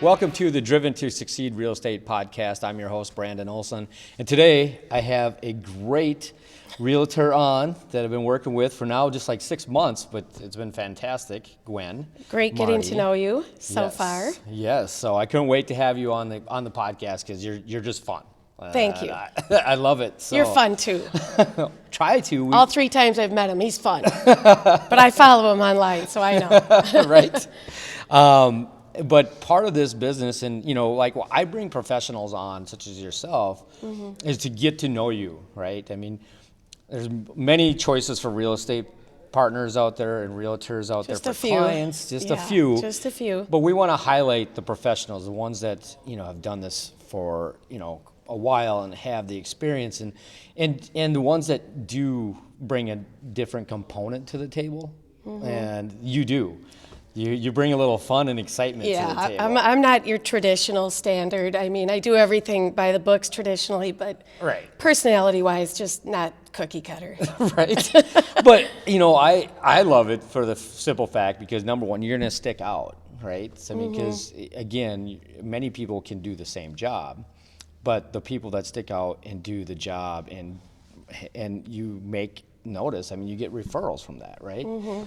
Welcome to the Driven to Succeed Real Estate Podcast. I'm your host, Brandon Olson. And today I have a great realtor on that I've been working with for now just like 6 months, but it's been fantastic, Gwen. Great getting Marty. to know you so Yes. far. Yes, so I couldn't wait to have you on the podcast because you're just fun. Thank you. I love it. So. You're fun too. Try to. All 3 times I've met him, he's fun. But I follow him online, so I know. Right? But part of this business, and like I bring professionals on, such as yourself, is to get to know you, right? I mean, there's many choices for real estate partners out there and realtors out Just there a for few. clients, just Yeah, a few. just a few. But we want to highlight the professionals, the ones that have done this for a while and have the experience, and the ones that do bring a different component to the table, and you do. You bring a little fun and excitement to the table. Yeah, I'm not your traditional standard. I mean, I do everything by the books traditionally, but personality-wise, just not cookie cutter. Right. But, I love it for the simple fact because, number one, you're going to stick out, right? I mean, because, again, many people can do the same job, but the people that stick out and do the job and you make notice, I mean, you get referrals from that, right?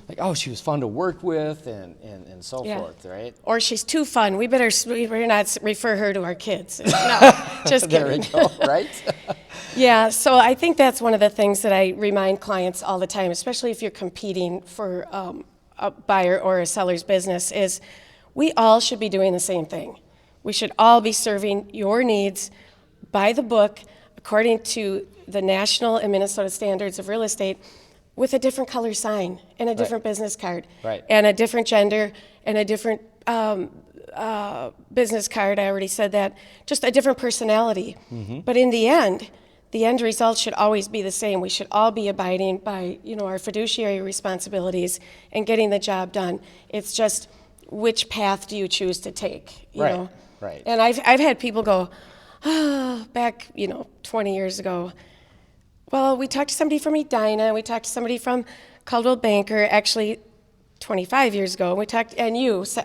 Like, oh, she was fun to work with and so forth, right? Or she's too fun. We better not refer her to our kids. No, just kidding. There we go, right? Yeah, so I think that's one of the things that I remind clients all the time, especially if you're competing for a buyer or a seller's business, is we all should be doing the same thing. We should all be serving your needs by the book, according to the national and Minnesota standards of real estate, with a different color sign and a different business card, and a different gender and a different business card. I already said that. Just a different personality. But in the end result should always be the same. We should all be abiding by our fiduciary responsibilities and getting the job done. It's just which path do you choose to take? You know? Right. And I've had people go, back 20 years ago, well, we talked to somebody from Edina, we talked to somebody from Coldwell Banker, actually 25 years ago,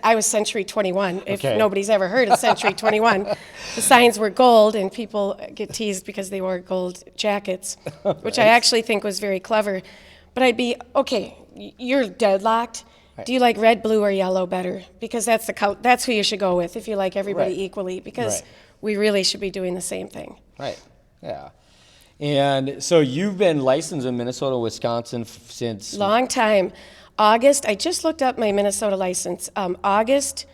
I was Century 21, if nobody's ever heard of Century 21. The signs were gold, and people get teased because they wore gold jackets, which I actually think was very clever. But I'd be, okay, you're deadlocked. Do you like red, blue, or yellow better? Because that's who you should go with if you like everybody equally, because we really should be doing the same thing. Right, yeah. And so you've been licensed in Minnesota, Wisconsin since? Long time. August, I just looked up my Minnesota license. August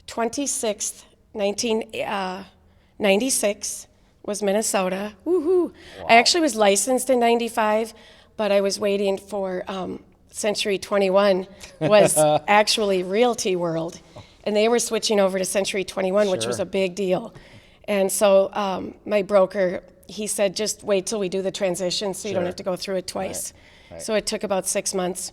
26th, 1996 was Minnesota. Woohoo. Wow. I actually was licensed in 95, but I was waiting for Century 21 was actually Realty World. And they were switching over to Century 21, which was a big deal. And so my broker, he said, just wait till we do the transition so you don't have to go through it twice. Right. So it took about 6 months.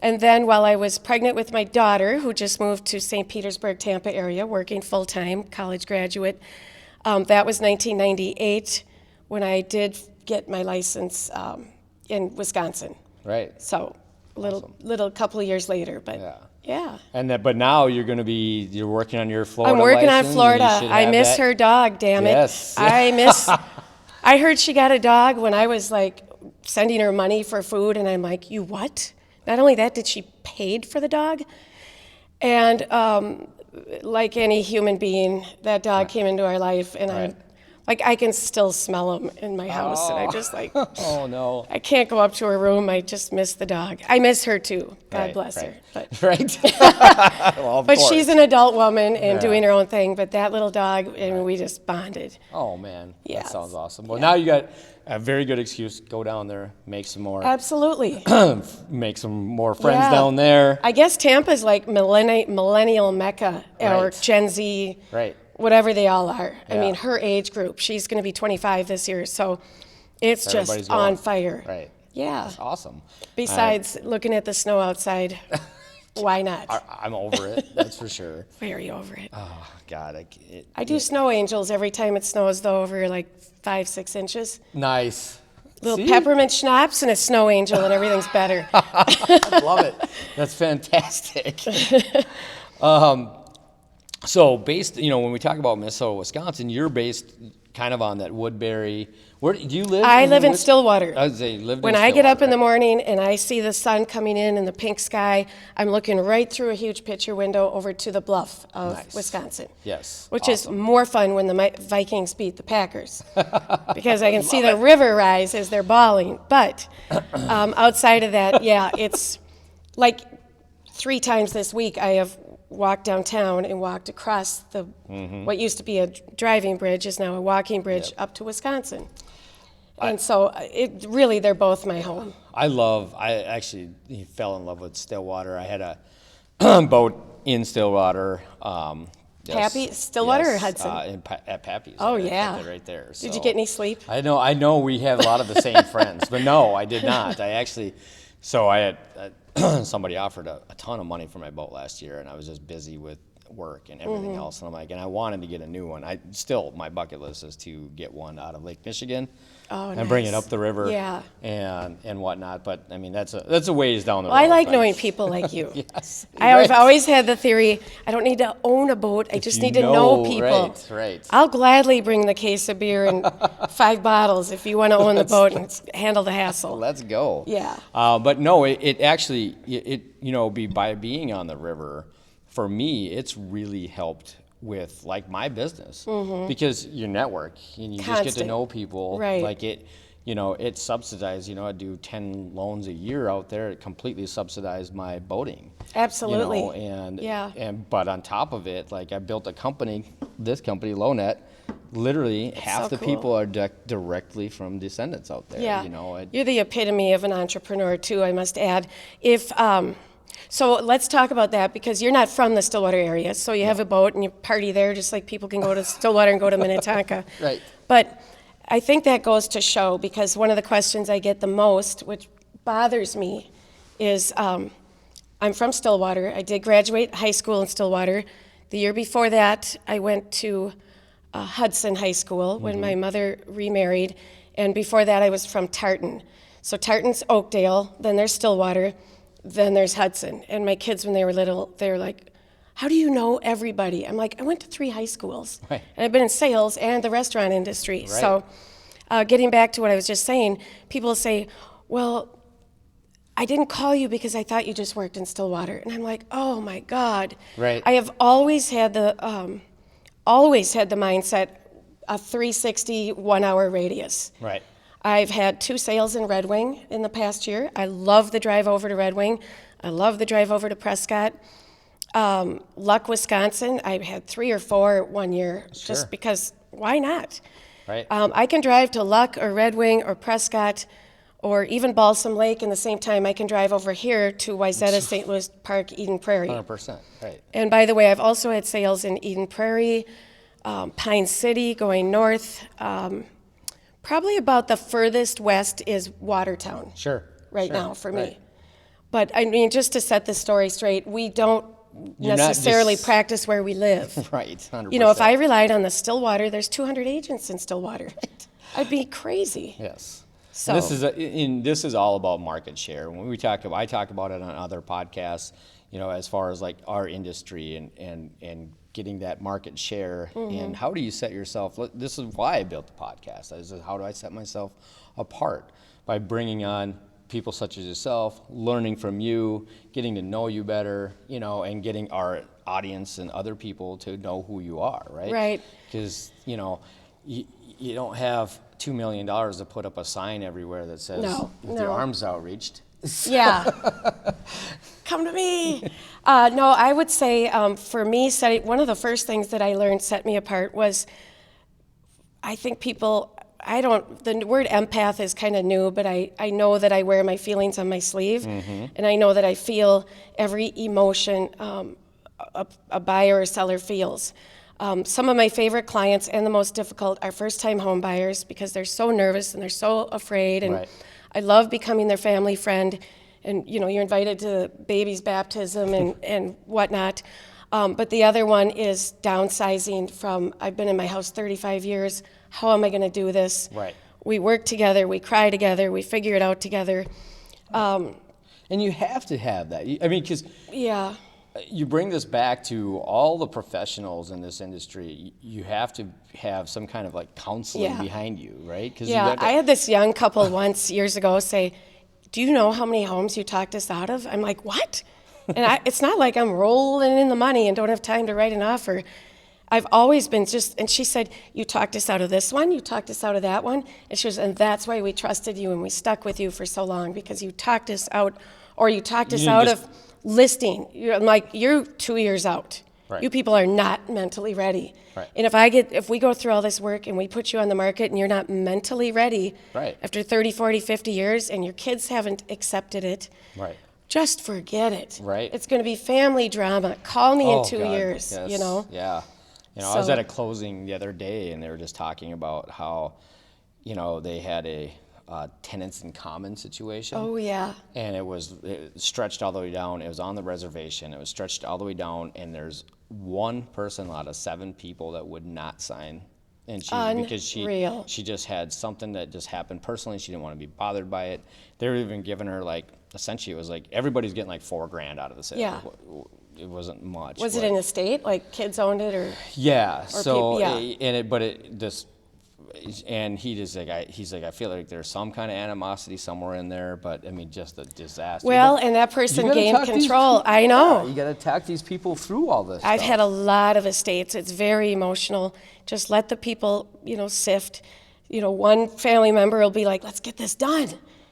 And then while I was pregnant with my daughter, who just moved to St. Petersburg, Tampa area, working full-time, college graduate, that was 1998 when I did get my license in Wisconsin. Right. So little couple of years later, but yeah. And but now you're working on your Florida. I'm working license, on Florida. I miss her dog, damn it. Yes. I heard she got a dog when I was like sending her money for food, and I'm like, you what? Not only that, did she paid for the dog? And like any human being, that dog came into our life, and I can still smell him in my house, and I just like, oh no, I can't go up to her room. I just miss the dog. I miss her too. God bless her. But, well, of course. She's an adult woman and doing her own thing. But that little dog, and we just bonded. Oh man, that sounds awesome. Well, now you got a very good excuse. Go down there, make some more. Absolutely. Make some more friends down there. I guess Tampa's like millennial Mecca or Gen Z. Right. Whatever they all are. I mean, her age group, she's going to be 25 this year, so it's just on fire. Right. Yeah. That's awesome. Besides looking at the snow outside, why not? I'm over it, that's for sure. Very over it. Oh, God. I do snow angels every time it snows, though, over like 5-6 inches. Nice. Little peppermint schnapps and a snow angel, and everything's better. I love it. That's fantastic. So based, when we talk about Minnesota, Wisconsin, you're based kind of on that Woodbury. Where do you live? I live in Stillwater. I was saying, lived When in I get up Stillwater, in the right? morning and I see the sun coming in and the pink sky, I'm looking right through a huge picture window over to the bluff of Nice. Wisconsin. Yes, Which awesome. is more fun when the Vikings beat the Packers, because I can see the river rise as they're bawling. But outside of that, yeah, it's like 3 times this week I have walked downtown and walked across the what used to be a driving bridge is now a walking bridge up to Wisconsin. And so it really, they're both my home. I actually fell in love with Stillwater. I had a boat in Stillwater. Stillwater or Hudson? At Pappy's. Oh, right, yeah. right there. Did So you get any sleep? I know we have a lot of the same friends, but no, I did not. I had somebody offered a ton of money for my boat last year, and I was just busy with work and everything else. And I'm like, and I wanted to get a new one. My bucket list is to get one out of Lake Michigan. Oh, and bring it nice. up the river, Yeah. and whatnot. But I mean, that's a ways down the road. Well, I like but- knowing people like you. Yes, I've right. always had the theory, I don't need to own a boat, I just you need to know know, people. right. I'll gladly bring the case of beer and 5 bottles if you want to own the boat and handle the hassle. Let's go. Yeah. But no, it actually by being on the river, for me, it's really helped with like my business because you network and you just get to Constant. know people. Right. Like it's subsidized. I do 10 loans a year out there. It completely subsidized my boating. Absolutely. But on top of it, like I built a company, this company, Lonet. Literally half so the cool. people are directly from descendants out there. Yeah. You're You're the epitome of an entrepreneur, too, I must add. So let's talk about that, because you're not from the Stillwater area. So you have a boat and you party there just like people can go to Stillwater and go to Minnetonka. Right. But I think that goes to show, because one of the questions I get the most, which bothers me, is I'm from Stillwater. I did graduate high school in Stillwater. The year before that, I went to Hudson High School when my mother remarried. And before that, I was from Tartan. So Tartan's Oakdale, then there's Stillwater, then there's Hudson. And my kids, when they were little, they were like, how do you know everybody? I'm like, I went to 3 high schools. Right. And I've been in sales and the restaurant industry. Right. So getting back to what I was just saying, people say, well, I didn't call you because I thought you just worked in Stillwater. And I'm like, oh my God. Right. I have always had the mindset, a 360 1-hour radius. Right. I've had 2 sales in Red Wing in the past year. I love the drive over to Red Wing. I love the drive over to Prescott. Luck, Wisconsin, I had 3 or 4 one year, just because, why not? Right. I can drive to Luck or Red Wing or Prescott or even Balsam Lake in the same time I can drive over here to Wayzata, St. Louis Park, Eden Prairie. 100%. Right. And by the way, I've also had sales in Eden Prairie, Pine City, going north. Probably about the furthest west is Watertown. Sure. Right now for me. Right. But I mean, just to set this story straight, we don't You're not necessarily just- practice where we live. Right. 100%. You know, if I relied on the Stillwater, there's 200 agents in Stillwater. I'd be crazy. Yes. So This is all about market share. When I talk about it on other podcasts, as far as like our industry and getting that market share, and how do you set yourself? This is why I built the podcast. This is how do I set myself apart by bringing on people such as yourself, learning from you, getting to know you better, and getting our audience and other people to know who you are, right? Right. Because you don't have $2 million to put up a sign everywhere that says with your arms outreached. Yeah. Come to me. No, I would say for me, one of the first things that I learned set me apart was, I think people, the word empath is kind of new, but I know that I wear my feelings on my sleeve, and I know that I feel every emotion a buyer or seller feels. Some of my favorite clients and the most difficult are first-time home buyers, because they're so nervous and they're so afraid, and Right. I love becoming their family friend, and you're invited to baby's baptism and whatnot. But the other one is downsizing from, I've been in my house 35 years, how am I gonna do this? Right. We work together, we cry together, we figure it out together. And you have to have that. I mean, because Yeah, you bring this back to all the professionals in this industry. You have to have some kind of like counseling behind you, right? 'Cause Yeah, I had this young couple once years ago say, "Do you know how many homes you talked us out of?" I'm like, "What?" And it's not like I'm rolling in the money and don't have time to write an offer. I've always been and she said, "You talked us out of this one, you talked us out of that one." And she was, "And that's why we trusted you and we stuck with you for so long, because you talked us out, or you talked us out of listing." I'm like, "You're 2 years out. Right. You people are not mentally ready." Right. And if we go through all this work and we put you on the market and you're not mentally ready after 30, 40, 50 years and your kids haven't accepted it, just forget it. Right. It's going to be family drama. Call me in 2 God, years, yes. you know? Yeah. I was at a closing the other day, and they were just talking about how, they had a tenants in common situation. Oh, yeah. And it stretched all the way down. It was on the reservation. It was stretched all the way down, and there's one person out of 7 people that would not sign. And because she just had something that just happened personally. She didn't want to be bothered by it. They were even giving her essentially it was like everybody's getting like $4,000 out of the sale. Yeah. It wasn't much. Was it an estate? Like kids owned it, or? Yeah. Or And he's like, I feel like there's some kind of animosity somewhere in there, but I mean, just a disaster. Well, and that person gained control. I know. Yeah, you got to talk these people through all this. I've had a lot of estates. It's very emotional. Just let the people, sift. One family member will be like, "Let's get this done.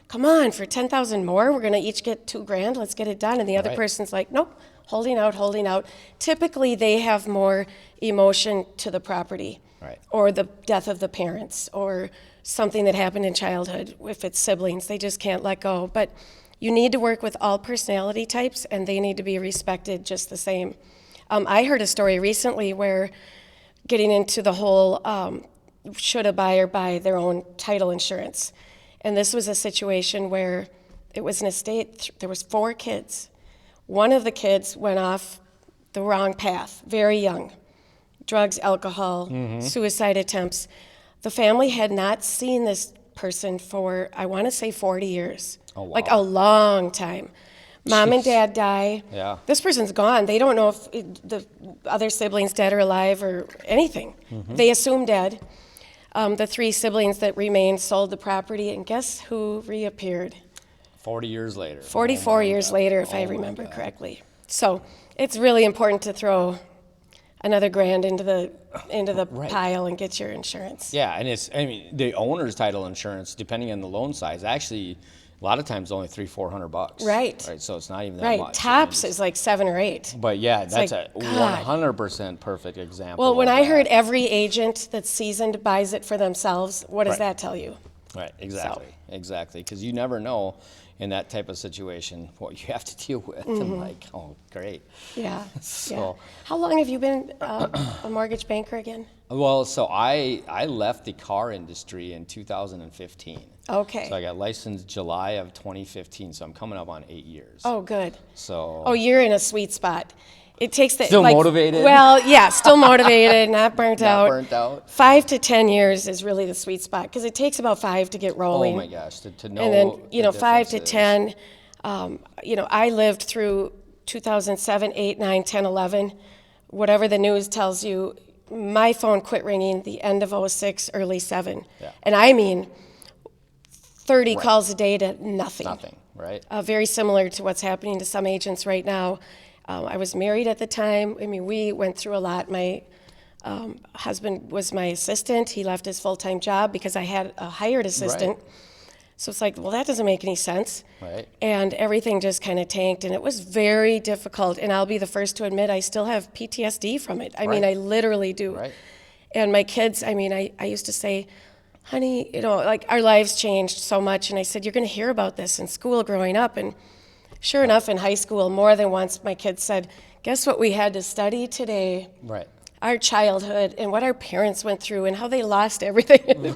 Come on, for 10,000 more, we're going to each get $2,000. Let's get it done." And the other person's like, "Nope, holding out." Typically, they have more emotion to the property. Right. Or the death of the parents, or something that happened in childhood. If it's siblings, they just can't let go. But you need to work with all personality types, and they need to be respected just the same. I heard a story recently where, getting into the whole should a buyer buy their own title insurance. And this was a situation where it was an estate, there was 4 kids. One of the kids went off the wrong path, very young. Drugs, alcohol, suicide attempts. The family had not seen this person for, I want to say, 40 years. Oh, wow. Like a long time. Mom and dad die. Yeah. This person's gone. They don't know if the other siblings dead or alive or anything. They assume dead. The 3 siblings that remained sold the property, and guess who reappeared? 40 years later. 44 years later, if I remember correctly. So it's really important to throw another $1,000 into the pile and get your insurance. Yeah, and the owner's title insurance, depending on the loan size, actually a lot of times only $300-400. Right. So it's not even that much. Tops is like 7 or 8. But yeah, that's like, a 100% perfect example. Well, when of I that. heard every agent that's seasoned buys it for themselves, what does that tell you? Right. Exactly. Because you never know in that type of situation what you have to deal with. And like, oh, great. Yeah. So, how long have you been a mortgage banker again? Well, so I left the car industry in 2015. Okay. So I got licensed July of 2015. So I'm coming up on 8 years. Oh, good. So. Oh, you're in a sweet spot. It takes the Still motivated? Well, yeah, still motivated, not burnt out. Not burnt out. 5 to 10 years is really the sweet spot, because it takes about 5 to get rolling. Oh my gosh, to know. And then the 5 to differences. 10. I lived through 2007, 8, 9, 10, 11. Whatever the news tells you, my phone quit ringing the end of 06, early 7. Yeah. And I mean 30 calls a day to nothing. Nothing, right? Very similar to what's happening to some agents right now. I was married at the time. We went through a lot. My husband was my assistant. He left his full-time job because I had a hired assistant. Right. So it's like, well, that doesn't make any sense. Right. And everything just kind of tanked, and it was very difficult. And I'll be the first to admit I still have PTSD from it. I mean, I literally do. Right. And my kids, I used to say, honey, like our lives changed so much. And I said, you're going to hear about this in school growing up. And sure enough, in high school, more than once, my kids said, guess what we had to study today? Right. Our childhood and what our parents went through and how they lost everything and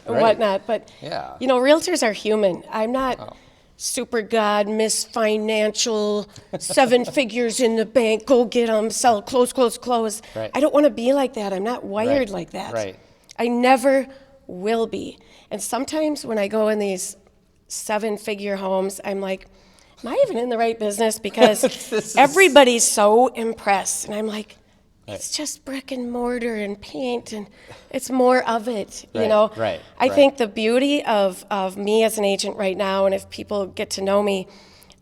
whatnot. But, realtors are human. I'm not super God, Miss Financial, 7 figures in the bank, go get them, sell, close. Right. I don't want to be like that. I'm not wired like that. Right. I never will be. And sometimes when I go in these 7-figure homes, I'm like, am I even in the right business? Because everybody's so impressed. And I'm like, it's just brick and mortar and paint, and it's more of it, you know? Right. I think the beauty of me as an agent right now, and if people get to know me,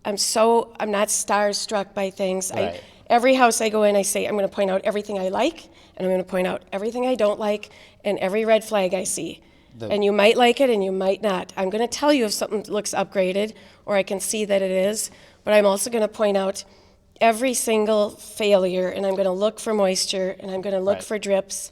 I'm not starstruck by things. Right. Every house I go in, I say, I'm going to point out everything I like, and I'm going to point out everything I don't like, and every red flag I see. And you might like it, and you might not. I'm going to tell you if something looks upgraded, or I can see that it is, but I'm also going to point out every single failure, and I'm going to look for moisture, and I'm going to look for drips.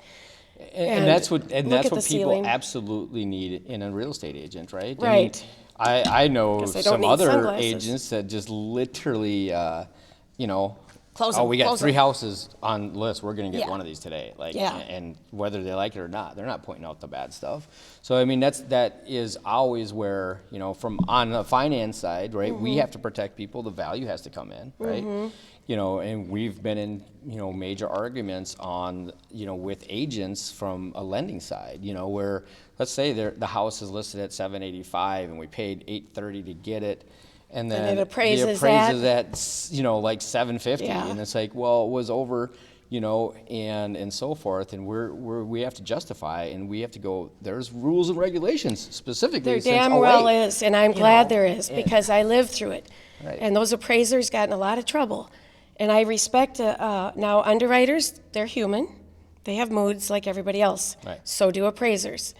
And that's what people ceiling. absolutely need in a real estate agent, right? Right. I mean, I know 'Cause I don't some need other sunglasses. agents that just literally, Close oh, 'em, we got close 3 'em. houses on the list. We're going to get Yeah. one of these today. Like, Yeah. and whether they like it or not, they're not pointing out the bad stuff. So, I mean, that is always where, from on the finance side, right? We have to protect people. The value has to come in, right? And we've been in, major arguments on, with agents from a lending side, where let's say the house is listed at $785 and we paid $830 to get it. And then it appraises at like $750, Yeah. and it's like, well, it was over, and so forth, and we have to justify, and we have to go. There's rules and regulations specifically. There since damn well 08, is, and I'm glad there is, and- because I lived through it. Right. And those appraisers got in a lot of trouble. And I respect, now underwriters, they're human. They have moods like everybody else. Right. So do appraisers.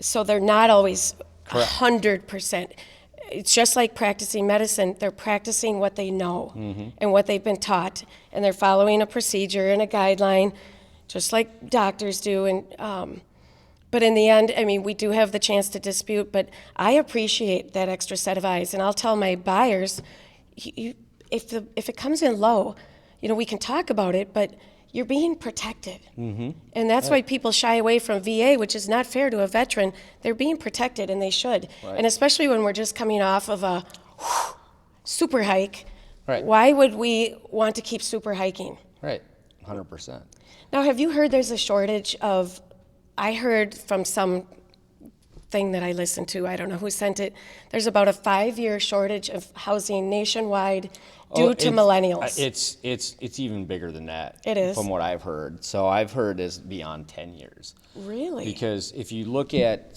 So they're not always Correct. 100%. It's just like practicing medicine. They're practicing what they know and what they've been taught, and they're following a procedure and a guideline, just like doctors do. And but in the end, I mean, we do have the chance to dispute. But I appreciate that extra set of eyes, and I'll tell my buyers, if it comes in low, we can talk about it, but you're being protected. And that's why people shy away from VA, which is not fair to a veteran. They're being protected, and they should. Right. And especially when we're just coming off of a super hike, Right. why would we want to keep super hiking? Right, 100%. Now, have you heard there's a shortage of, I heard from some thing that I listened to, I don't know who sent it, there's about a 5-year shortage of housing nationwide due to millennials. It's even bigger than that. It is? From what I've heard. So I've heard is beyond 10 years. Really? Because if you look at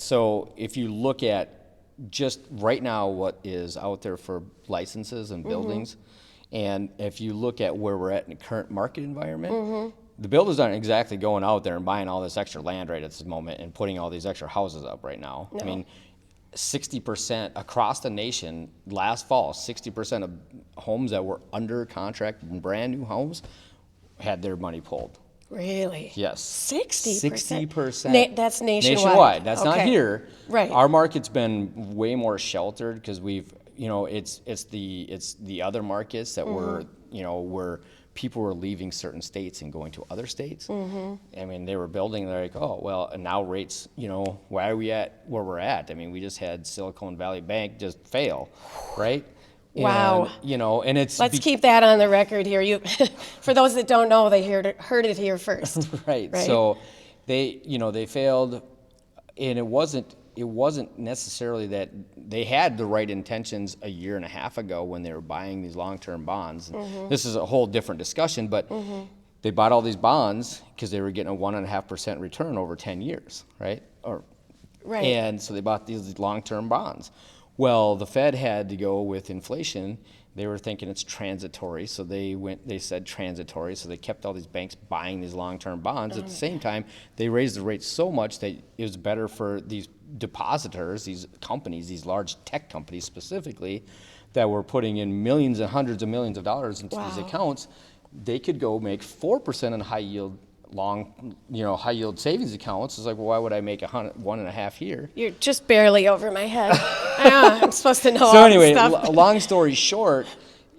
just right now what is out there for licenses and buildings, and if you look at where we're at in the current market environment, the builders aren't exactly going out there and buying all this extra land right at this moment and putting all these extra houses up right now. No. I mean, 60% across the nation last fall, 60% of homes that were under contract, brand new homes, had their money pulled. Really? Yes. 60%? 60%. That's nationwide. Nationwide. That's not Okay. here. Right. Our market's been way more sheltered because we've, it's the other markets that were, where people were leaving certain states and going to other states. I mean, they were building, they're like, oh, well, and now rates, why are we at where we're at? I mean, we just had Silicon Valley Bank just fail, right? Wow. And, and it's... Let's keep that on the record here. For those that don't know, they heard it here first. Right. Right. So they failed, and it wasn't necessarily that they had the right intentions a year and a half ago when they were buying these long-term bonds. This is a whole different discussion, but they bought all these bonds because they were getting a 1.5% return over 10 years, right? Right. And so they bought these long-term bonds. Well, the Fed had to go with inflation. They were thinking it's transitory, so they said transitory, so they kept all these banks buying these long-term bonds. At the same time, they raised the rates so much that it was better for these depositors, these companies, these large tech companies specifically, that were putting in millions and hundreds of millions of dollars into these accounts. They could go make 4% on high yield savings accounts. It's like, well, why would I make 1.5 here? You're just barely over my head. I'm supposed to know all So this anyway, stuff. long story short,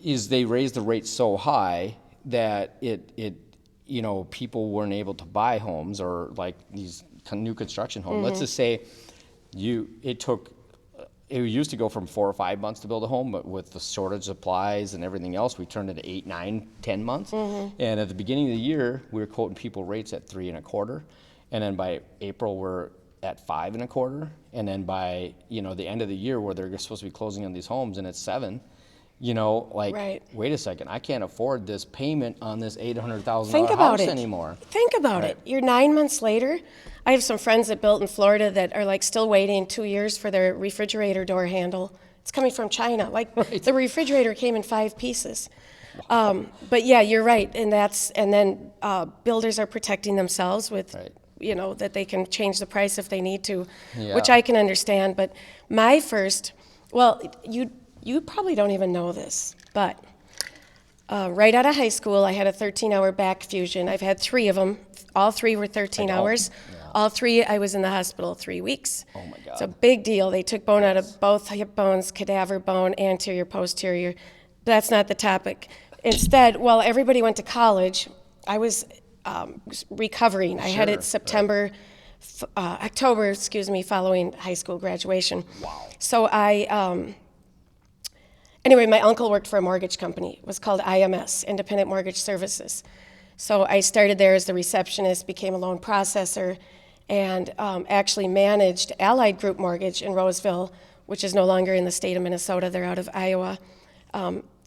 is they raised the rates so high that it people weren't able to buy homes or like these new construction homes. Let's just say it used to go from 4 or 5 months to build a home, but with the shortage of supplies and everything else, we turned it to 8, 9, 10 months. And at the beginning of the year, we were quoting people rates at 3.25, and then by April we're at 5.25, and then by the end of the year where they're supposed to be closing on these homes and it's 7, Like, Right. wait a second, I can't afford this payment on this $800,000 Think about house it anymore. Think about it. You're 9 months later. I have some friends that built in Florida that are like still waiting 2 years for their refrigerator door handle. It's coming from China. Like the refrigerator came in 5 pieces. But yeah, you're right, and then builders are protecting themselves with, that they can change the price if they need to, which I can understand. But my first, well, you probably don't even know this, but right out of high school, I had a 13-hour back fusion. I've had 3 of them. All 3 were 13 hours. Yeah. All 3, I was in the hospital 3 weeks. Oh my God. It's a big deal. They took bone out of both hip bones, cadaver bone, anterior, posterior. That's not the topic. Instead, while everybody went to college, I was recovering. I had it October, following high school graduation. Wow. So anyway, my uncle worked for a mortgage company. It was called IMS, Independent Mortgage Services. So I started there as the receptionist, became a loan processor, and actually managed Allied Group Mortgage in Roseville, which is no longer in the state of Minnesota. They're out of Iowa.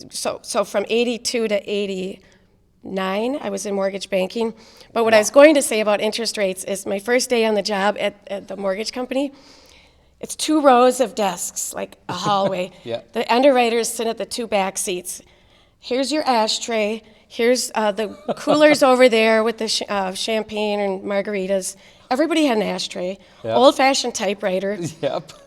So from 82 to 89, I was in mortgage banking. But what I was going to say about interest rates is my first day on the job at the mortgage company, it's 2 rows of desks, like a hallway. Yeah. The underwriters sit at the 2 back seats. Here's your ashtray. Here's the coolers over there with the champagne and margaritas. Everybody had an ashtray, old-fashioned typewriter,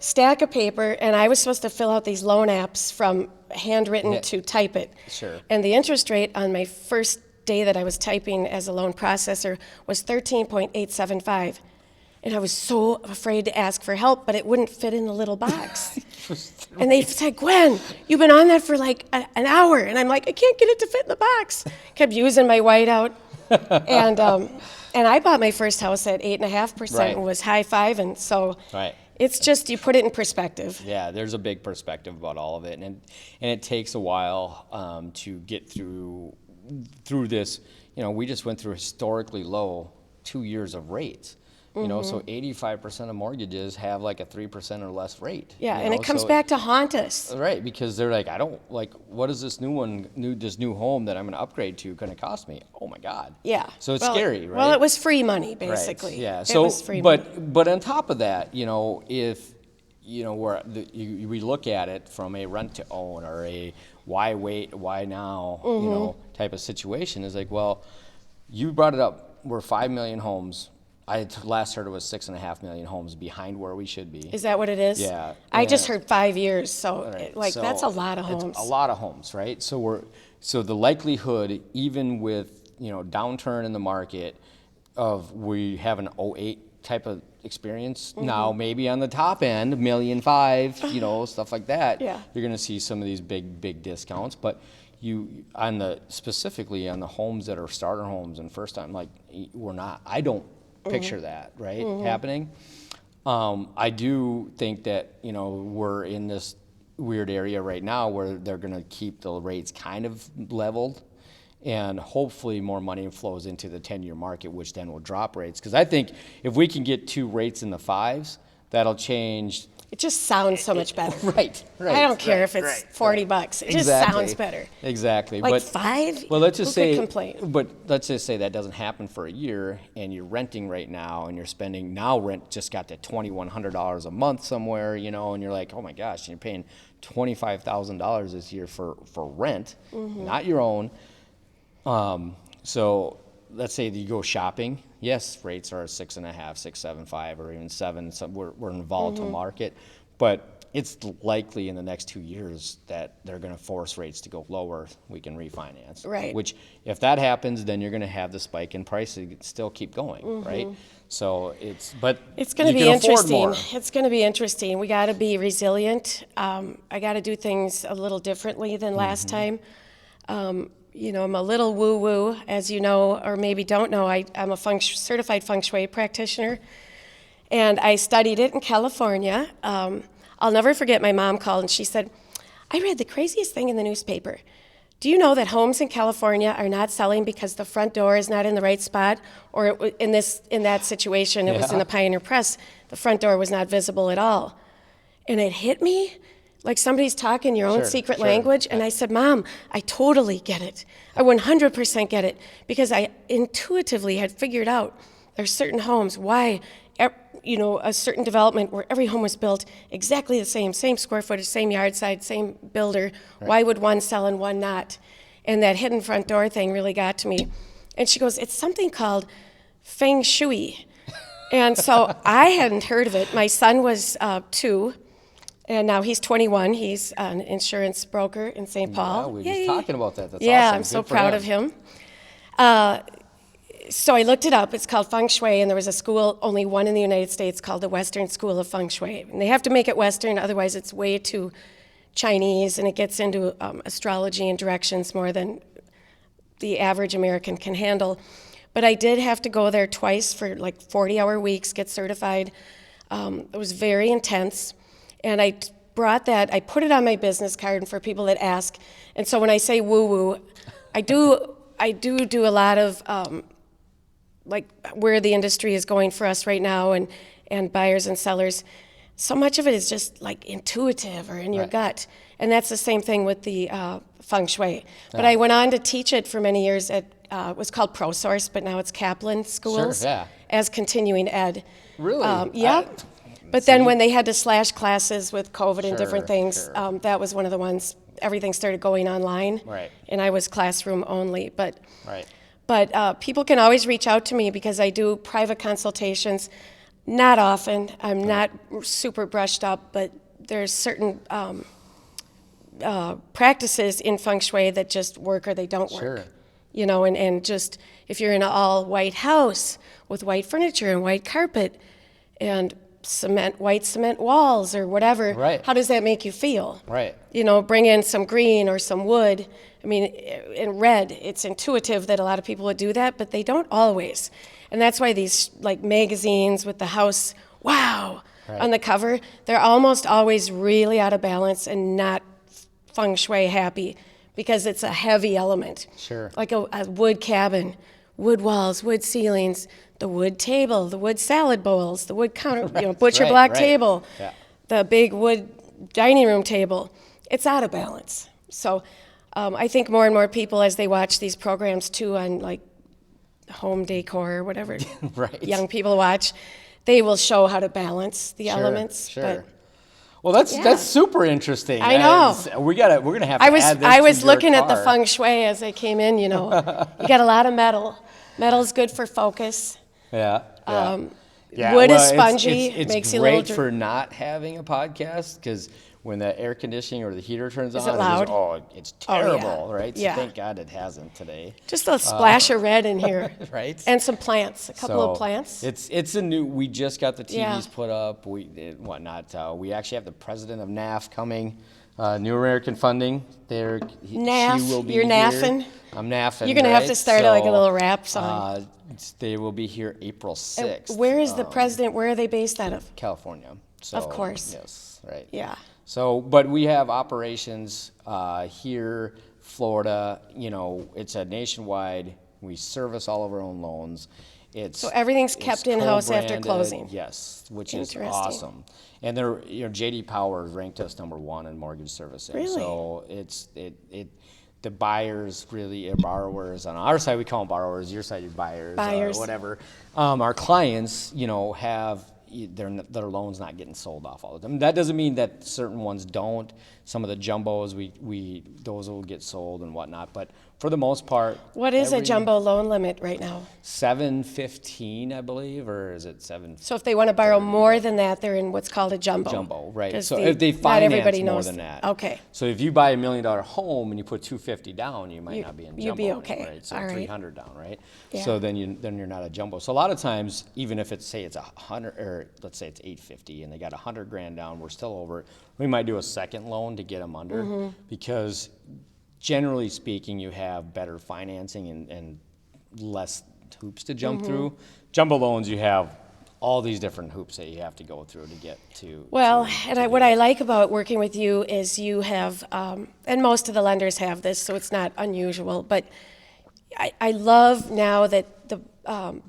stack of paper, and I was supposed to fill out these loan apps from handwritten to type it. Sure. And the interest rate on my first day that I was typing as a loan processor was 13.875. And I was so afraid to ask for help, but it wouldn't fit in the little box. And they said, Gwen, you've been on that for like an hour. And I'm like, I can't get it to fit in the box. Kept using my whiteout. And I bought my first house at 8.5% and was high-fiving. So it's just, you put it in perspective. Yeah, there's a big perspective about all of it. And it takes a while to get through this. We just went through historically low 2 years of rates. So 85% of mortgages have like a 3% or less rate. Yeah, and it comes back to haunt us. Right, because they're like, what is this new home that I'm going to upgrade to going to cost me? Oh my God. Yeah. So it's scary, right? Well, it was free money, basically. Right. Yeah. So, it was free money. But on top of that, if we look at it from a rent to own or a why wait, why now, type of situation, is like, well, you brought it up. We're 5 million homes. I last heard it was 6.5 million homes behind where we should be. Is that what it is? Yeah. I just heard 5 years, so that's a lot of homes. It's a lot of homes, right? So the likelihood, even with downturn in the market, of we have an 08 type of experience now, maybe on the top end, $1.5 million, stuff like that. Yeah. You're going to see some of these big discounts, but specifically on the homes that are starter homes and first time, like we're not. I don't picture that happening. I do think that we're in this weird area right now where they're going to keep the rates kind of leveled, and hopefully more money flows into the 10-year market, which then will drop rates. Because I think if we can get 2 rates in the 5s, that'll change. It just sounds so much better. Right. I don't care if it's $40. It just sounds better. Exactly. Like 5? Well, let's just say. Complain? But let's just say that doesn't happen for a year, and you're renting right now, and you're spending now. Rent just got to $2,100 a month somewhere, and you're like, oh my gosh, and you're paying $25,000 this year for rent, not your own. So let's say that you go shopping. Yes, rates are 6.5, 6.75, or even 7. So we're in a volatile market, but it's likely in the next 2 years that they're going to force rates to go lower. We can refinance. Right. Which, if that happens, then you're going to have the spike in prices still keep going, right? So it's going to be interesting. It's going to be interesting. We got to be resilient. I got to do things a little differently than last time. I'm a little woo-woo, as you know, or maybe don't know. I'm a certified Feng Shui Practioner, and I studied it in California. I'll never forget, my mom called and she said, I read the craziest thing in the newspaper. Do you know that homes in California are not selling because the front door is not in the right spot? Or in that situation, it was in the Pioneer Press, the front door was not visible at all. And it hit me like somebody's talking your own Sure, secret sure. language. And I said, Mom, I totally get it. I 100% get it, because I intuitively had figured out there's certain homes, why, a certain development where every home was built exactly the same square footage, same yard size, same builder. Right. Why would one sell and one not? And that hidden front door thing really got to me. And she goes, it's something called Feng Shui. And so I hadn't heard of it. My son was 2, and now he's 21. He's an insurance broker in St. Paul. Yeah, we were just talking about that. That's yeah, awesome. I'm so Good for proud of him. So I looked it up. It's called Feng Shui, and there was a school, only one in the United States, called the Western School of Feng Shui. And they have to make it Western, otherwise it's way too Chinese, and it gets into astrology and directions more than the average American can handle. But I did have to go there twice for like 40-hour weeks, get certified. It was very intense. And I brought that, I put it on my business card for people that ask. And so when I say woo-woo, I do a lot of like where the industry is going for us right now, and buyers and sellers. So much of it is just like intuitive or in your gut. And that's the same thing with the Feng Shui. But I went on to teach it for many years at, it was called ProSource, but now it's Kaplan Schools as continuing ed. Really? Yeah. But then when they had to slash classes with COVID and different things, that was one of the ones, everything started going online. Right. And I was classroom only. But people can always reach out to me, because I do private consultations. Not often. I'm not super brushed up, but there's certain practices in Feng Shui that just work or they don't work. Sure. And just if you're in an all-white house with white furniture and white carpet and white cement walls or whatever, how does that make you feel? Right. Bring in some green or some wood. I mean, in red, it's intuitive that a lot of people would do that, but they don't always. And that's why these like magazines with the house, wow, on the cover, they're almost always really out of balance and not Feng Shui happy, because it's a heavy element. Sure. Like a wood cabin, wood walls, wood ceilings, the wood table, the wood salad bowls, the wood counter, butcher block table, the big wood dining room table. It's out of balance. So I think more and more people, as they watch these programs too on like home decor or whatever young people watch, they will show how to balance the elements. Sure. But, well, that's super interesting. I know. We're gonna have to add this I was to your looking at the car. Feng Shui as I came in. You got a lot of metal. Metal's good for focus. Yeah. Wood is spongy. It's makes you a little great for not having a podcast, because when the air conditioning or the heater turns on, it loud? It's terrible, right? So Yeah. thank God it hasn't today. Just a splash of red in here, Right? and some plants, a couple of plants. It's a new. We just got the TVs Yeah. put up. Whatnot. We actually have the president of NAF coming. New American Funding. NAF. She will be You're here. NAFing? I'm NAFing. You're gonna have to start like a little rap song. They will be here April 6th. Where is the president? Where are they based out of? California. So, Of course. Yes. Right. Yeah. So, but we have operations here, Florida. It's a nationwide. We service all of our own loans. So everything's kept in-house after co-branded, closing. Yes, which is Interesting. awesome. And they're, JD Power ranked us #1 in mortgage servicing. Really? So the buyers really, borrowers on our side, we call them borrowers. Your side, buyers. Buyers. Whatever. Our clients, have their loans not getting sold off all the time. That doesn't mean that certain ones don't. Some of the jumbos, those will get sold and whatnot. But for the most part, What is a jumbo loan limit right now? 715, I believe, or is it 7? So if they want to borrow more than that, they're in what's called a jumbo. Jumbo, right? 'Cause So if they finance not everybody more knows than that, Okay. So if you buy $1 million home and you put 250 down, you might not be in jumbo. you'd be okay. Right? So All right. 300 down, right? Yeah. So then you're not a jumbo. So a lot of times, even if it's 100, or let's say it's 850, and they got $100,000 down, we're still over it. We might do a second loan to get them under, because generally speaking, you have better financing and less hoops to jump through. Jumbo loans, you have all these different hoops that you have to go through to get to. Well, what I like about working with you is you have, and most of the lenders have this, so it's not unusual, but I love now that the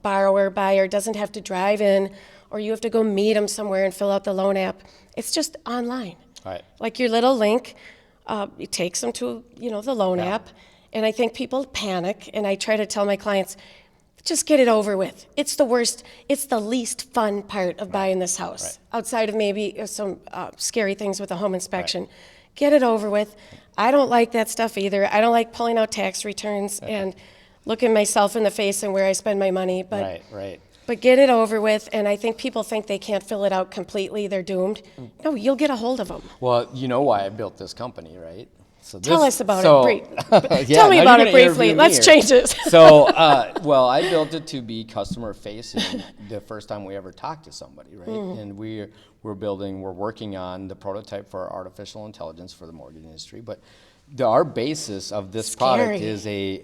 buyer doesn't have to drive in, or you have to go meet them somewhere and fill out the loan app. It's just online. Right. Like your little link, it takes them to, the loan app. And I think people panic, and I try to tell my clients, just get it over with. It's the worst. It's the least fun part of buying this house, outside of maybe some scary things with a home inspection. Get it over with. I don't like that stuff either. I don't like pulling out tax returns and looking myself in the face and where I spend my money. But But get it over with, and I think people think they can't fill it out completely. They're doomed. No, you'll get a hold of them. Well, you know why I built this company, right? So Tell us about it. Tell me about it briefly. Let's change it. So, I built it to be customer facing the first time we ever talked to somebody, right? And we're working on the prototype for artificial intelligence for the mortgage industry. But our basis of this product is a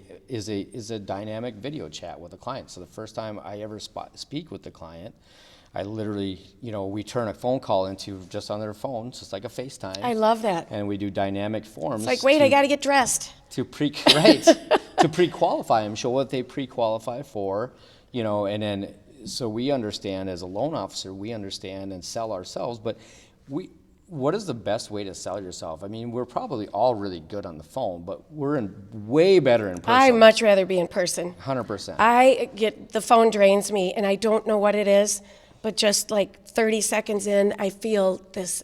dynamic video chat with a client. So the first time I ever speak with the client, I literally, we turn a phone call into just on their phone, so it's like a FaceTime. I love that. And we do dynamic forms. It's like, wait, I got to get dressed. To pre-qualify them, show what they pre-qualify for, and then so we understand as a loan officer, we understand and sell ourselves, but what is the best way to sell yourself? I mean, we're probably all really good on the phone, but we're way better in person. I'd much rather be in person. 100%. The phone drains me, and I don't know what it is. But just like 30 seconds in, I feel this,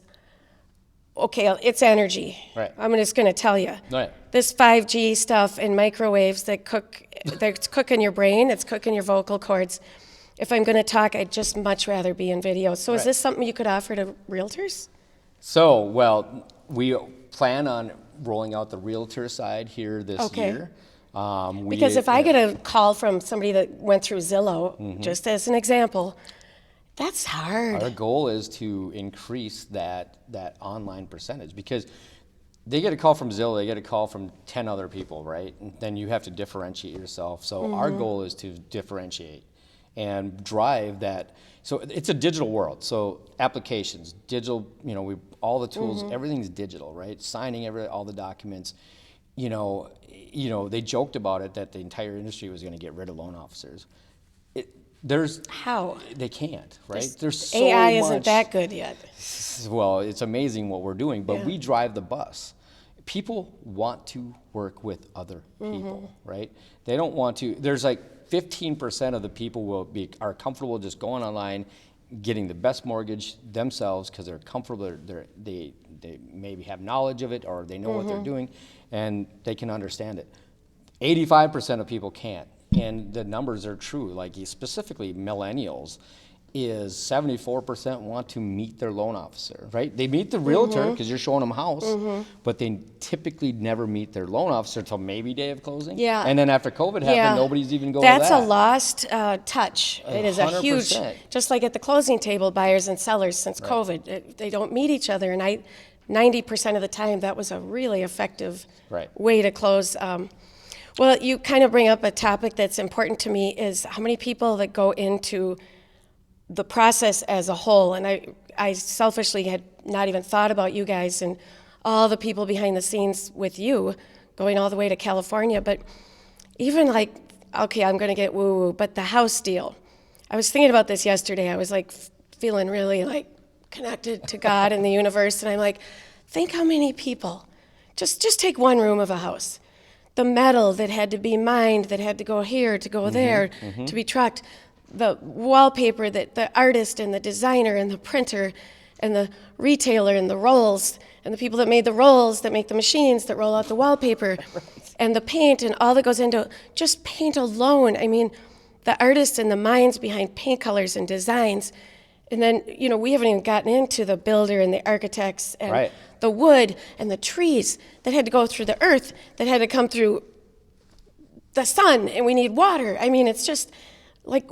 it's energy. Right. I'm just going to tell you. Right. This 5G stuff and microwaves that's cooking your brain, it's cooking your vocal cords. If I'm going to talk, I'd just much rather be in video. So is this something you could offer to realtors? So, we plan on rolling out the realtor side here this year. Because if I get a call from somebody that went through Zillow, just as an example, that's hard. Our goal is to increase that online percentage because they get a call from Zillow, they get a call from 10 other people, right? And then you have to differentiate yourself. So our goal is to differentiate and drive that. So it's a digital world. So applications, digital, all the tools, everything's digital, right? Signing all the documents. They joked about it that the entire industry was going to get rid of loan officers. How? They can't, right? There's so AI much. Isn't that good yet. Well, it's amazing what we're doing, but we drive the bus. People want to work with other people, right? They don't want to. There's like 15% of the people are comfortable just going online, getting the best mortgage themselves because they're comfortable. They maybe have knowledge of it or they know what they're doing, and they can understand it. 85% of people can't. And the numbers are true, like specifically millennials is 74% want to meet their loan officer, right? They meet the realtor because you're showing them a house, but they typically never meet their loan officer until maybe day of closing. Yeah. And then after COVID happened, nobody's even going to that. That's a lost touch. It is 100%. A huge, just like at the closing table, buyers and sellers since COVID, they don't meet each other. And 90% of the time, that was a really effective way to close. Well, you kind of bring up a topic that's important to me is how many people that go into the process as a whole. And I selfishly had not even thought about you guys and all the people behind the scenes with you going all the way to California. But even like, okay, I'm going to get woo-woo, but the house deal. I was thinking about this yesterday. I was like feeling really like connected to God and the universe. And I'm like, think how many people, just take one room of a house. The metal that had to be mined, that had to go here, to go there, to be trucked, the wallpaper that the artist and the designer and the printer and the retailer and the rolls and the people that made the rolls, that make the machines that roll out the wallpaper and the paint and all that goes into just paint alone. I mean, the artists and the minds behind paint colors and designs. And then, we haven't even gotten into the builder and the architects and the wood and the trees that had to go through the earth, that had to come through the sun, and we need water. I mean, it's just like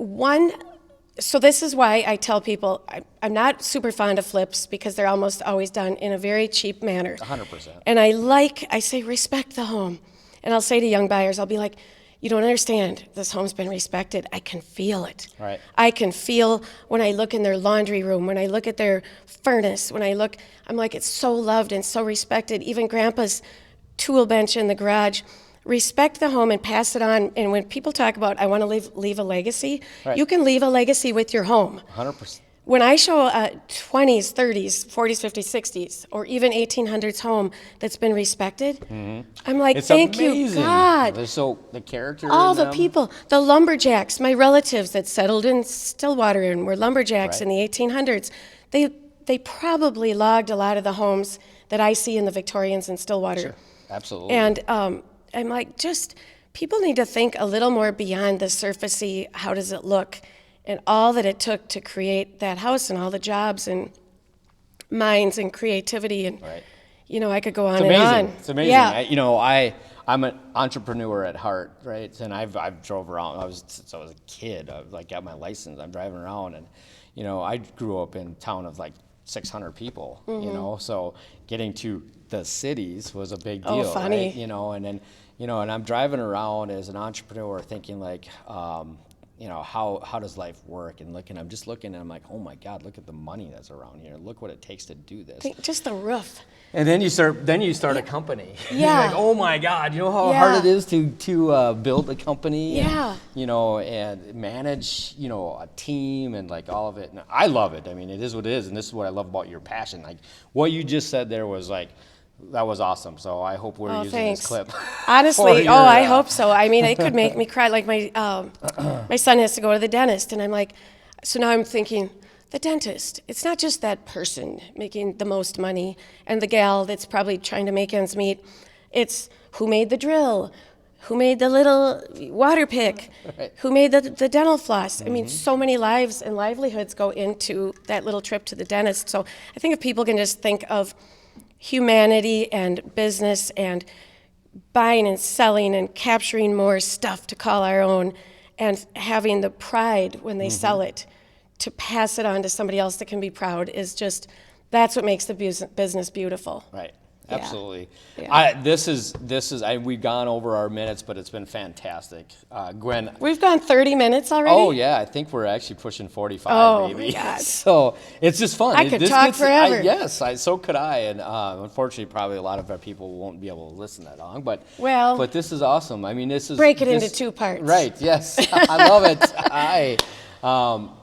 so this is why I tell people I'm not super fond of flips because they're almost always done in a very cheap manner. 100%. And I say, respect the home. And I'll say to young buyers, I'll be like, you don't understand. This home's been respected. I can feel it. Right. I can feel when I look in their laundry room, when I look at their furnace, I'm like, it's so loved and so respected. Even Grandpa's tool bench in the garage. Respect the home and pass it on. And when people talk about, I want to leave a legacy, you can leave a legacy with your home. 100%. when I show a 20s, 30s, 40s, 50s, 60s, or even 1800s home that's been respected, I'm like, It's thank amazing. you, God. They're so the character. All in the them. people, the lumberjacks, my relatives that settled in Stillwater and were lumberjacks Right. in the 1800s, they probably logged a lot of the homes that I see in the Victorians in Stillwater. Sure. Absolutely. And I'm like, just people need to think a little more beyond the surfacey, how does it look, and all that it took to create that house and all the jobs and minds and creativity. And, Right. you know, I could go on It's and amazing. on. It's amazing. Yeah. I'm an entrepreneur at heart, right? And I've drove around. Since I was a kid. I was like got my license. I'm driving around, and I grew up in a town of like 600 people. So getting to the cities was a big deal. Oh, funny. Right? And then and I'm driving around as an entrepreneur, thinking like. How does life work? And I'm just looking, and I'm like, oh my God, look at the money that's around here. Look what it takes to do this. Just the roof. And then you start a company. Yeah. You're like, oh my God, you know how hard it is to build a company. Yeah. And manage, a team and like all of it. And I love it. I mean, it is what it is, and this is what I love about your passion. Like what you just said there was like. That was awesome. So I hope we're using thanks. this clip. Honestly, I hope so. I mean, it could make me cry. Like my son has to go to the dentist, and I'm like, so now I'm thinking, the dentist. It's not just that person making the most money and the gal that's probably trying to make ends meet. It's who made the drill, who made the little water pick, Right. who made the dental floss. I mean, so many lives and livelihoods go into that little trip to the dentist. So I think if people can just think of humanity and business and buying and selling and capturing more stuff to call our own and having the pride when they sell it to pass it on to somebody else that can be proud is just, that's what makes the business beautiful. Right. Yeah. Absolutely. Yeah. We've gone over our minutes, but it's been fantastic. Gwen. We've gone 30 minutes already? Oh yeah, I think we're actually pushing 45 Oh, maybe. my God. So it's just fun. I could talk forever. So could I. And unfortunately, probably a lot of our people won't be able to listen that long. But this is awesome. I mean, break it into 2 parts. Right. Yes. I love it.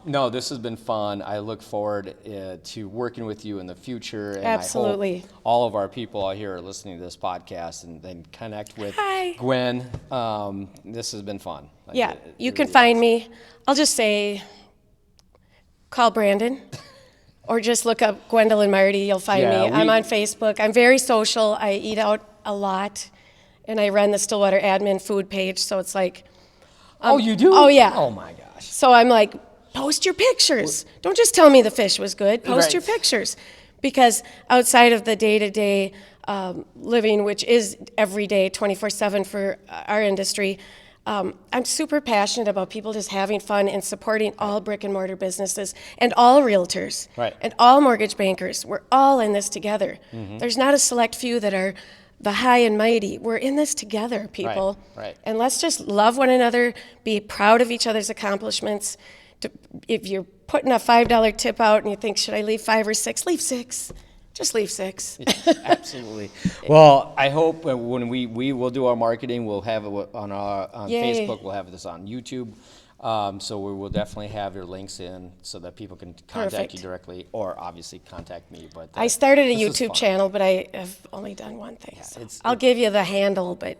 No, this has been fun. I look forward to working with you in the future. And Absolutely. I hope all of our people out here are listening to this podcast and then connect with Gwen. This has been fun. Yeah, you can find me. I'll just say, call Brandon. Or just look up Gwendolyn Marty. You'll find me. I'm on Facebook. I'm very social. I eat out a lot. And I run the Stillwater admin food page. So it's like... oh, you do? Oh, yeah. Oh, my gosh. So I'm like, post your pictures. Don't just tell me the fish was good. Post Right. your pictures. Because outside of the day-to-day living, which is every day, 24/7 for our industry, I'm super passionate about people just having fun and supporting all brick and mortar businesses and all realtors and all mortgage bankers. We're all in this together. There's not a select few that are the high and mighty. We're in this together, people. Right. And let's just love one another, be proud of each other's accomplishments. If you're putting a $5 tip out and you think, should I leave 5 or 6? Leave 6. Just leave 6. Absolutely. Well, I hope when we will do our marketing, we'll have it on Facebook. We'll have this on YouTube. So we will definitely have your links in so that people can contact you directly, or obviously contact me. But I started a YouTube channel, but I have only done one thing. So I'll give you the handle, but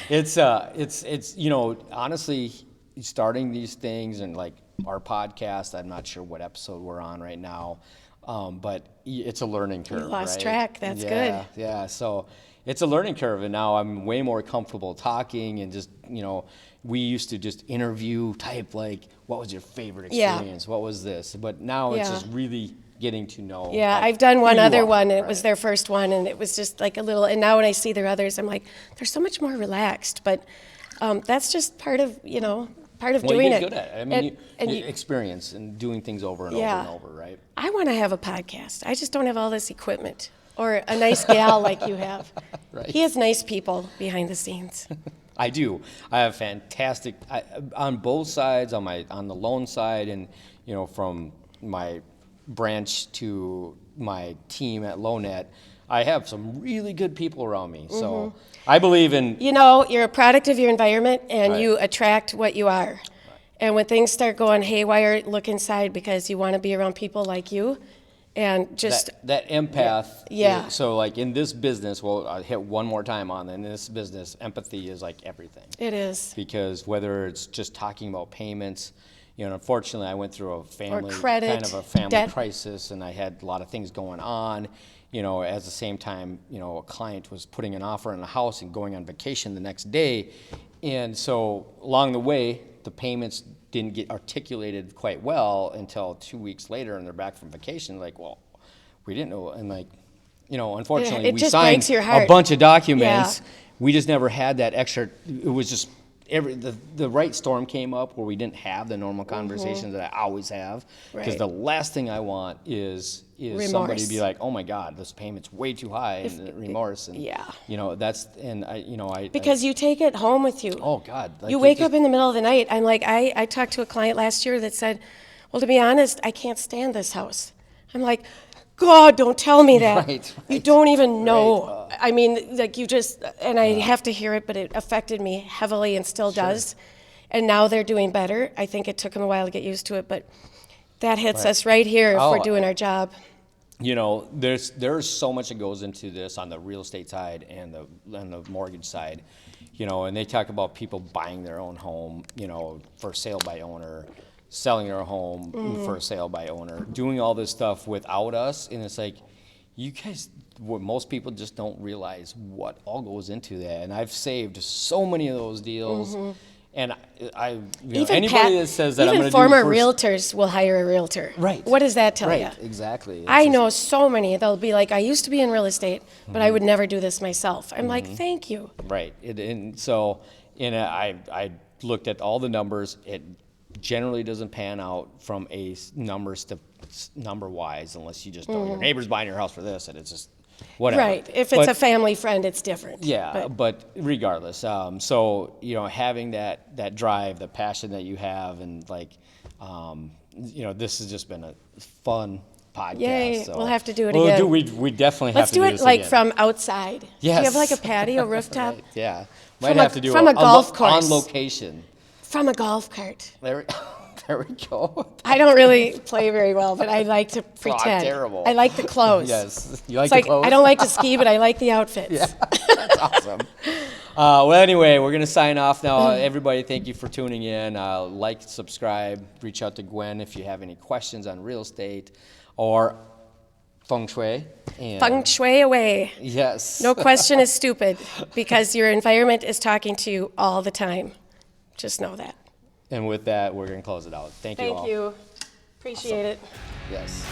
it's honestly starting these things and like our podcast. I'm not sure what episode we're on right now, but it's a learning curve. We lost track. That's good. Yeah. So it's a learning curve, and now I'm way more comfortable talking and just we used to just interview type like, what was your favorite experience? What was this? But now it's just really getting to know. Yeah, like, I've done one other one, and it right? was their first one, and it was just like a little, and now when I see their others, I'm like, they're so much more relaxed, but that's just part of, doing you it. get good at it. I mean, you experience and doing things over and over and over, right? I want to have a podcast. I just don't have all this equipment or a nice gal like you have. Right. He has nice people behind the scenes. I do. I have fantastic on both sides, on the loan side, and from my branch to my team at LoanNet, I have some really good people around me. So I believe in. You're a product of your environment, and you attract what you are. And when things start going haywire, look inside, because you want to be around people like you. And just that empath. Yeah. So like in this business, well, I'll hit one more time on in this business, empathy is like everything. It is. Because whether it's just talking about payments, unfortunately, I went through a family credit, kind of a family debt. crisis, and I had a lot of things going on. At the same time, a client was putting an offer on a house and going on vacation the next day, and so along the way, the payments didn't get articulated quite well until 2 weeks later, and they're back from vacation. Like, well, we didn't know, and unfortunately, It we just signed breaks your a heart. bunch of documents. Yeah. We just never had that extra. It was just the right storm came up where we didn't have the normal conversations that I always have. Because Right. the last thing I want is somebody Remorse. to be like, oh my God, this payment's way too high, and remorse, and Yeah. that's, and I Because you take it home with you. oh God, like, You wake up in the middle of the night. I'm like, I talked to a client last year that said, well, to be honest, I can't stand this house. I'm like, God, don't tell me that. Right, You right. don't even know. I mean, like you just, and I have to hear it, but it affected me heavily and still does. And now they're doing better. I think it took them a while to get used to it, but that hits us right here if we're doing our job. There's so much that goes into this on the real estate side and the mortgage side, and they talk about people buying their own home, for sale by owner, selling their home for sale by owner, doing all this stuff without us, and it's like, you guys, most people just don't realize what all goes into that, and I've saved so many of those deals. And anybody that says that I'm going to do former first, realtors will hire a realtor. Right. What does that tell you? right, exactly. It's I just- know so many. They'll be like, I used to be in real estate, but I would never do this myself. I'm like, thank you. Right. I looked at all the numbers. It generally doesn't pan out from number wise unless you just know your neighbor's buying your house for this, and it's just whatever. Right. If it's a family friend, it's different. Yeah, but regardless, having that drive, the passion that you have, and this has just been a fun podcast. Yay, so we'll have to do it again. We definitely Let's have to do do it this like again. from outside. Yes. Do you have like a patio rooftop? Right, yeah, From might a- have to do from a golf course. on location. From a golf cart. There we go. I don't really play very well, but I like to pretend. terrible. I like the clothes. Yes, you like It's the like clothes? I don't like to ski, but I like the outfits. Yeah, that's awesome. Well, anyway, we're going to sign off now. Everybody, thank you for tuning in. Like, subscribe, reach out to Gwen if you have any questions on real estate or feng shui. And Feng shui away. yes. No question is stupid because your environment is talking to you all the time. Just know that. And with that, we're going to close it out. Thank you all. Thank you. Appreciate it. Yes.